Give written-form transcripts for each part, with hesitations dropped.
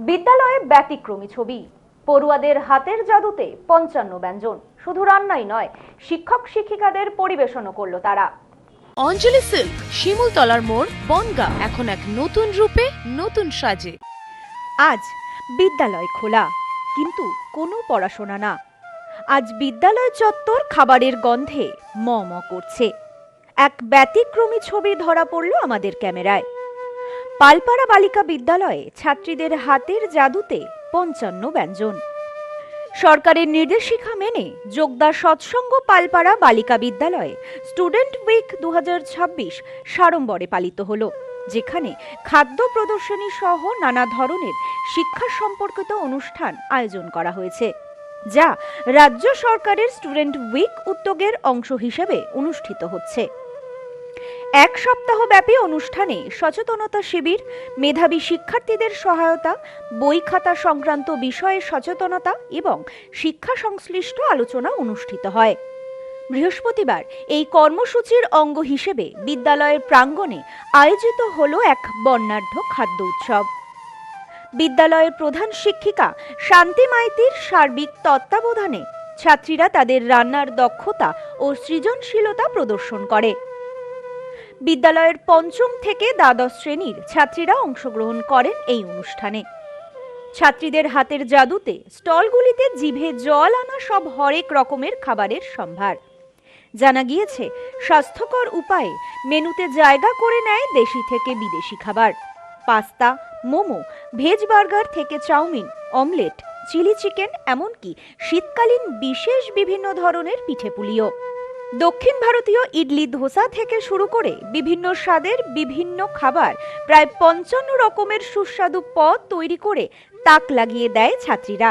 বিদ্যালয়ে ব্যতিক্রমী ছবি, পড়ুয়াদের হাতের জাদুতে ৫৫ ব্যঞ্জন। শুধু রান্নাই নয়, শিক্ষক শিক্ষিকাদের পরিবেশনও করলো তারা। অঞ্জলি সিল্ক, শিমুলতলার মোড়, বনগাঁ, এখন এক নতুন রূপে, নতুন সাজে। আজ বিদ্যালয় খোলা, কিন্তু কোনো পড়াশোনা না। আজ বিদ্যালয় চত্বর খাবারের গন্ধে ম ম করছে। এক ব্যতিক্রমী ছবি ধরা পড়ল আমাদের ক্যামেরায়। পালপাড়া বালিকা বিদ্যালয়ে ছাত্রীদের হাতের জাদুতে ৫৫ ব্যঞ্জন। সরকারের নির্দেশিকা মেনে যোগদা সৎসঙ্গ পালপাড়া বালিকা বিদ্যালয়ে স্টুডেন্ট উইক ২০২৬ সাড়ম্বরে পালিত হলো, যেখানে খাদ্য প্রদর্শনী সহ নানা ধরনের শিক্ষা সম্পর্কিত অনুষ্ঠান আয়োজন করা হয়েছে, যা রাজ্য সরকারের স্টুডেন্ট উইক উদ্যোগের অংশ হিসেবে অনুষ্ঠিত হচ্ছে। এক সপ্তাহব্যাপী অনুষ্ঠানে সচেতনতা শিবির, মেধাবী শিক্ষার্থীদের সহায়তা, বই খাতা সংক্রান্ত বিষয়ে সচেতনতা এবং শিক্ষা সংশ্লিষ্ট আলোচনা অনুষ্ঠিত হয়। বৃহস্পতিবার এই কর্মসূচির অঙ্গ হিসেবে বিদ্যালয়ের প্রাঙ্গণে আয়োজিত হলো এক বর্ণাঢ্য খাদ্য উৎসব। বিদ্যালয়ের প্রধান শিক্ষিকা শান্তি মাইতির সার্বিক তত্ত্বাবধানে ছাত্রীরা তাদের রান্নার দক্ষতা ও সৃজনশীলতা প্রদর্শন করে। বিদ্যালয়ের পঞ্চম থেকে দ্বাদশ শ্রেণীর ছাত্রীরা অংশগ্রহণ করেন এই অনুষ্ঠানে। ছাত্রীদের হাতের জাদুতে স্টলগুলিতে জিভে জল আনা সব হরেক রকমের খাবারের সম্ভার। জানা গিয়েছে, স্বাস্থ্যকর উপায়ে মেনুতে জায়গা করে নেয় দেশি থেকে বিদেশি খাবার। পাস্তা, মোমো, ভেজ বার্গার থেকে চাউমিন, অমলেট, চিলি চিকেন, এমনকি শীতকালীন বিশেষ বিভিন্ন ধরনের পিঠেপুলিও। দক্ষিণ ভারতীয় ইডলি ধোসা থেকে শুরু করে বিভিন্ন স্বাদের বিভিন্ন খাবার, প্রায় ৫৫ রকমের সুস্বাদু পদ তৈরি করে তাক লাগিয়ে দেয় ছাত্রীরা।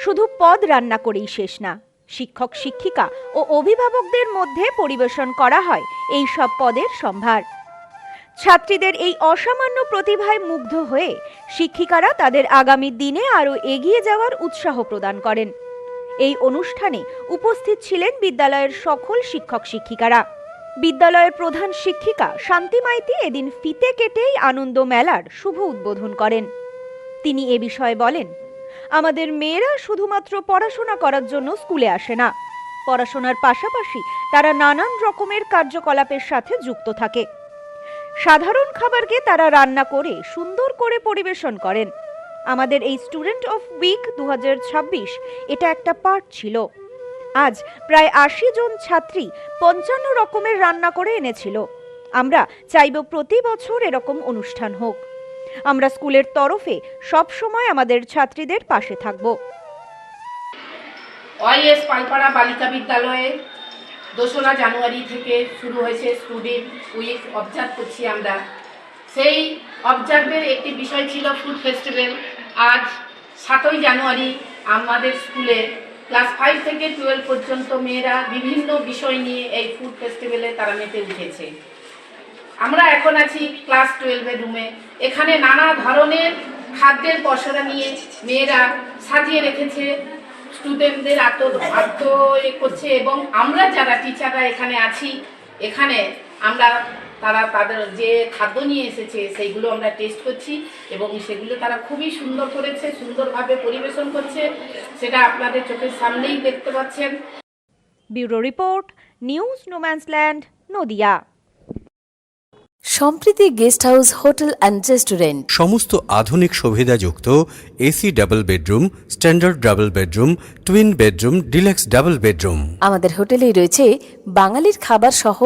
শুধু পদ রান্না করেই শেষ না, শিক্ষক শিক্ষিকা ও অভিভাবকদের মধ্যে পরিবেশন করা হয় এই সব পদের সম্ভার। ছাত্রীদের এই অসামান্য প্রতিভায় মুগ্ধ হয়ে শিক্ষিকারা তাদের আগামী দিনে আরও এগিয়ে যাওয়ার উৎসাহ প্রদান করেন। এই অনুষ্ঠানে উপস্থিত ছিলেন বিদ্যালয়ের সকল শিক্ষক শিক্ষিকারা। বিদ্যালয়ের প্রধান শিক্ষিকা শান্তি মাইতি এদিন ফিতে কেটেই আনন্দ মেলার শুভ উদ্বোধন করেন। তিনি এ বিষয়ে বলেন, আমাদের মেয়েরা শুধুমাত্র পড়াশোনা করার জন্য স্কুলে আসে না, পড়াশোনার পাশাপাশি তারা নানান রকমের কার্যকলাপের সাথে যুক্ত থাকে। সাধারণ খাবারকে তারা রান্না করে সুন্দর করে পরিবেশন করেন। আমাদের এই স্টুডেন্ট অফ উইক ২০২৬ এটা একটা পার্ট ছিল। আজ প্রায় ৮০ জন ছাত্রী ৫৫ রকমের রান্না করে এনেছিল। আমরা চাইব প্রতি বছর এরকম অনুষ্ঠান হোক। আমরা স্কুলের তরফে সব সময় আমাদের ছাত্রীদের পাশে থাকব। ওয়াইএস পালপাড়া বালিকা বিদ্যালয়ে ২রা জানুয়ারি থেকে শুরু হয়েছে স্টুডেন্ট উইক, অবজার্ভ করছি আমরা। সেই অবজার্ভের একটি বিষয় ছিল ফুড ফেস্টিভ্যাল। আজ ৭ই জানুয়ারি আমাদের স্কুলে ক্লাস 5 থেকে 12 পর্যন্ত মেয়েরা বিভিন্ন বিষয় নিয়ে এই ফুড ফেস্টিভ্যালে তারা মেতে উঠেছে। আমরা এখন আছি ক্লাস 12 রুমে। এখানে নানা ধরনের খাদ্যের পসরা নিয়ে মেয়েরা সাজিয়ে রেখেছে, স্টুডেন্টদের আত্ম করছে, এবং আমরা যারা টিচাররা এখানে আছি, এখানে আমরা তাদের যে খাদ্য নিয়ে এসেছে সেইগুলো আমরা টেস্ট করছি, এবং সেগুলো তারা খুবই সুন্দর করেছে, সুন্দরভাবে পরিবেশন করছে, সেটা আপনাদের চোখের সামনেই দেখতে পাচ্ছেন। Bureau report, news no man's land, Nadia. Sampriti guest house hotel and restaurant, সমস্ত আধুনিক সুবিধাযুক্ত AC double bedroom, standard double bedroom, twin bedroom, deluxe double bedroom. আমাদের হোটেলেই রয়েছে বাঙালির খাবার সহ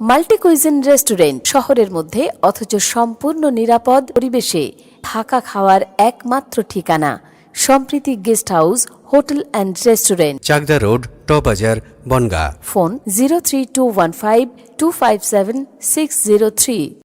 মাল্টি কুইজিন রেস্টুরেন্ট। শহরের মধ্যে অথচ সম্পূর্ণ নিরাপদ পরিবেশে থাকা খাওয়ার একমাত্র ঠিকানা Sampriti guest house hotel and restaurant, Chakdah road, টবাজার, বনগাঁ। ফোন 03215257603।